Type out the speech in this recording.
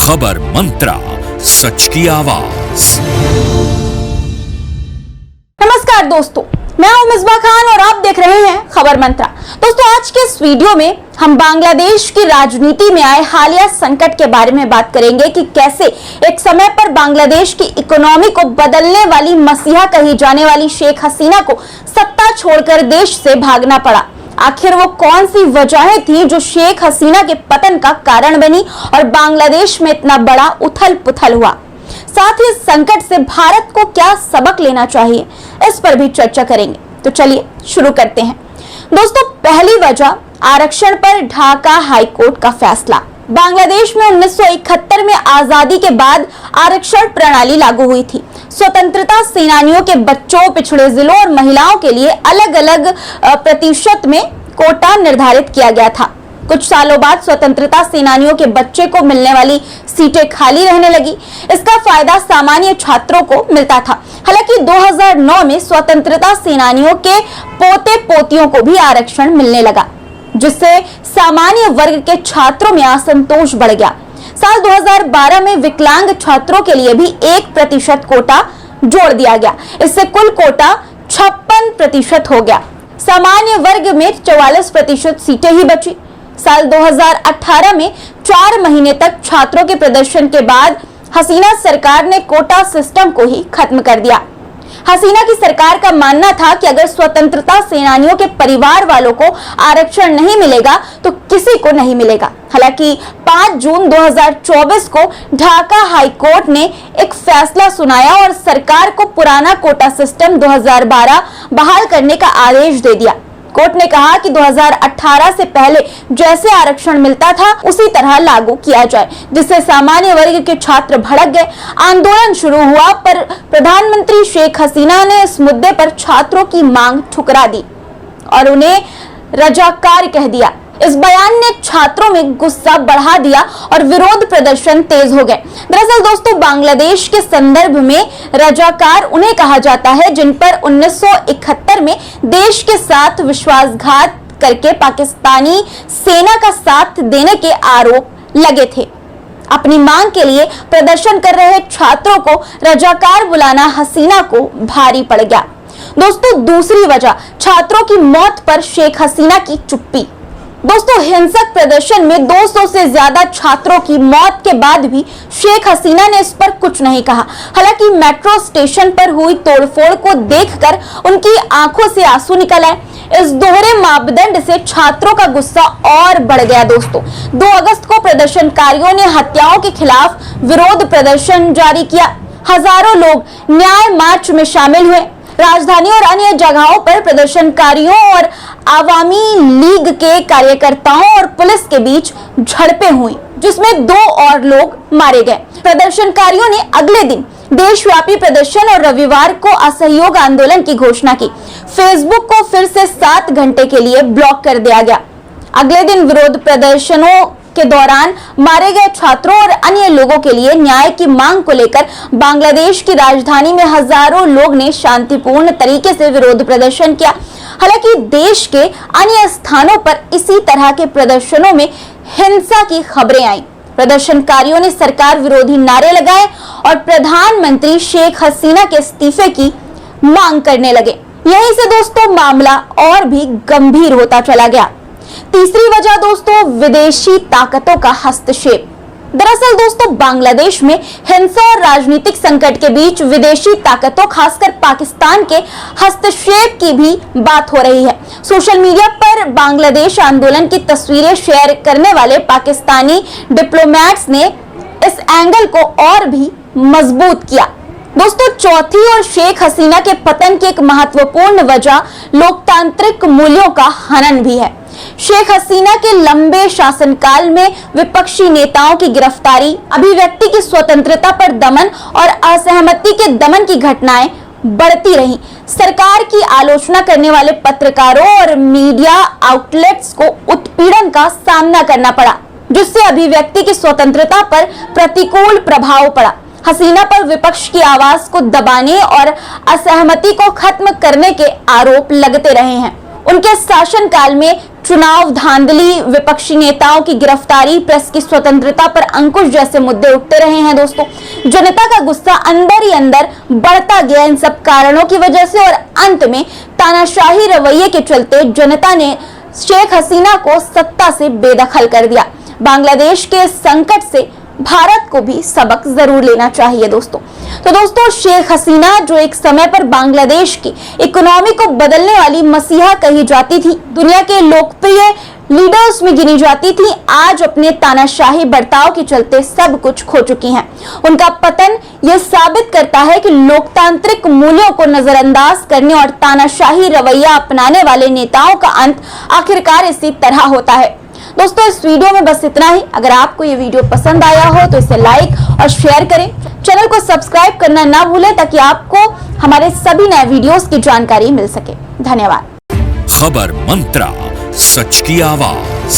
खबर मंत्रा, सच की आवाज। नमस्कार दोस्तों, मैं हूं मिसबा खान और आप देख रहे हैं खबर मंत्रा। दोस्तों, आज के इस वीडियो में हम बांग्लादेश की राजनीति में आए हालिया संकट के बारे में बात करेंगे कि कैसे एक समय पर बांग्लादेश की इकोनॉमी को बदलने वाली मसीहा कही जाने वाली शेख हसीना को सत्ता छोड़कर देश से भागना पड़ा। आखिर वो कौन सी वजहें थी जो शेख हसीना के पतन का कारण बनी और बांग्लादेश में इतना बड़ा उथल पुथल हुआ। साथ ही संकट से भारत को क्या सबक लेना चाहिए, इस पर भी चर्चा करेंगे। तो चलिए शुरू करते हैं। दोस्तों, पहली वजह आरक्षण पर ढाका हाईकोर्ट का फैसला। बांग्लादेश में 1971 में आजादी के बाद आरक्षण प्रणाली लागू हुई थी। स्वतंत्रता सेनानियों के बच्चों, पिछड़े जिलों और महिलाओं के लिए अलग अलग प्रतिशत में कोटा निर्धारित किया गया था। कुछ सालों बाद स्वतंत्रता सेनानियों के बच्चे को मिलने वाली सीटें खाली रहने लगी। इसका फायदा सामान्य छात्रों को मिलता था। हालांकि 2009 में स्वतंत्रता सेनानियों के पोते पोतियों को भी आरक्षण मिलने लगा, जिससे सामान्य वर्ग के छात्रों में असंतोष बढ़ गया। साल 2012 में विकलांग छात्रों के लिए भी 1% कोटा जोड़ दिया गया। इससे कुल कोटा 56% हो गया। सामान्य वर्ग में 44% सीटें ही बची। साल 2018 में 4 महीने तक छात्रों के प्रदर्शन के बाद हसीना सरकार ने कोटा सिस्टम को ही खत्म कर दिया। हसीना की सरकार का मानना था कि अगर स्वतंत्रता सेनानियों के परिवार वालों को आरक्षण नहीं मिलेगा तो किसी को नहीं मिलेगा। हालांकि 5 जून 2024 को ढाका हाईकोर्ट ने एक फैसला सुनाया और सरकार को पुराना कोटा सिस्टम 2012 बहाल करने का आदेश दे दिया। कोर्ट ने कहा कि 2018 से पहले जैसे आरक्षण मिलता था उसी तरह लागू किया जाए, जिससे सामान्य वर्ग के छात्र भड़क गए। आंदोलन शुरू हुआ, पर प्रधानमंत्री शेख हसीना ने इस मुद्दे पर छात्रों की मांग ठुकरा दी और उन्हें रजाकार कह दिया। इस बयान ने छात्रों में गुस्सा बढ़ा दिया और विरोध प्रदर्शन तेज हो गए। दरअसल दोस्तों, बांग्लादेश के संदर्भ में रजाकार उन्हें कहा जाता है जिन पर 1971 में देश के साथ विश्वासघात करके पाकिस्तानी सेना का साथ देने के आरोप लगे थे। अपनी मांग के लिए प्रदर्शन कर रहे छात्रों को रजाकार बुलाना हसीना को भारी पड़ गया। दोस्तों, दूसरी वजह छात्रों की मौत पर शेख हसीना की चुप्पी। दोस्तों, हिंसक प्रदर्शन में 200 से ज्यादा छात्रों की मौत के बाद भी शेख हसीना ने इस पर कुछ नहीं कहा। हालांकि मेट्रो स्टेशन पर हुई तोड़फोड़ को देखकर उनकी आंखों से आंसू निकल आए। इस दोहरे मापदंड से छात्रों का गुस्सा और बढ़ गया। दोस्तों, 2 अगस्त को प्रदर्शनकारियों ने हत्याओं के खिलाफ विरोध प्रदर्शन जारी किया। हजारों लोग न्याय मार्च में शामिल हुए। राजधानी और अन्य जगहों पर प्रदर्शनकारियों और आवामी लीग के कार्यकर्ताओं और पुलिस के बीच झड़पें हुई, जिसमें 2 और लोग मारे गए। प्रदर्शनकारियों ने अगले दिन देशव्यापी प्रदर्शन और रविवार को असहयोग आंदोलन की घोषणा की। फेसबुक को फिर से 7 घंटे के लिए ब्लॉक कर दिया गया। अगले दिन विरोध प्रदर्शनों के दौरान मारे गए छात्रों और अन्य लोगों के लिए न्याय की मांग को लेकर बांग्लादेश की राजधानी में हजारों लोग ने शांतिपूर्ण तरीके से विरोध प्रदर्शन किया। हालांकि देश के अन्य स्थानों पर इसी तरह के प्रदर्शनों में हिंसा की खबरें आई। प्रदर्शनकारियों ने सरकार विरोधी नारे लगाए और प्रधानमंत्री शेख हसीना के इस्तीफे की मांग करने लगे। यहीं से दोस्तों मामला और भी गंभीर होता चला गया। तीसरी वजह दोस्तों, विदेशी ताकतों का हस्तक्षेप। दरअसल दोस्तों, बांग्लादेश में हिंसा और राजनीतिक संकट के बीच विदेशी ताकतों, खासकर पाकिस्तान के हस्तक्षेप की भी बात हो रही है। सोशल मीडिया पर बांग्लादेश आंदोलन की तस्वीरें शेयर करने वाले पाकिस्तानी डिप्लोमेट्स ने इस एंगल को और भी मजबूत किया। दोस्तों, चौथी और शेख हसीना के पतन की एक महत्वपूर्ण वजह लोकतांत्रिक मूल्यों का हनन भी है। शेख हसीना के लंबे शासनकाल में विपक्षी नेताओं की गिरफ्तारी, अभिव्यक्ति की स्वतंत्रता पर दमन और असहमति के दमन की घटनाएं बढ़ती रहीं। सरकार की आलोचना करने वाले पत्रकारों और मीडिया आउटलेट्स को उत्पीड़न का सामना करना पड़ा, जिससे अभिव्यक्ति की स्वतंत्रता पर प्रतिकूल प्रभाव पड़ा। हसीना पर विपक्ष की आवाज को दबाने और असहमति को खत्म करने के आरोप लगते रहे हैं। उनके शासनकाल में चुनाव धांधली, विपक्षी नेताओं की गिरफ्तारी, प्रेस की स्वतंत्रता पर अंकुश जैसे मुद्दे उठते रहे हैं दोस्तों। जनता का गुस्सा अंदर ही अंदर बढ़ता गया इन सब कारणों की वजह से, और अंत में तानाशाही रवैये के चलते जनता ने शेख हसीना को सत्ता से बेदखल कर दिया। बांग्लादेश के संकट से भारत को भी सबक जरूर लेना चाहिए दोस्तों। तो दोस्तों, शेख हसीना जो एक समय पर बांग्लादेश की इकोनॉमी को बदलने वाली मसीहा कही जाती थी, दुनिया के लोकप्रिय लीडर्स में गिनी जाती थी, आज अपने तानाशाही बर्ताव के चलते सब कुछ खो चुकी हैं। उनका पतन यह साबित करता है कि लोकतांत्रिक मूल्यों को नजरअंदाज करने और तानाशाही रवैया अपनाने वाले नेताओं का अंत आखिरकार इसी तरह होता है। दोस्तों, इस वीडियो में बस इतना ही। अगर आपको ये वीडियो पसंद आया हो तो इसे लाइक और शेयर करें। चैनल को सब्सक्राइब करना ना भूलें ताकि आपको हमारे सभी नए वीडियोस की जानकारी मिल सके। धन्यवाद। खबर मंत्रा, सच की आवाज।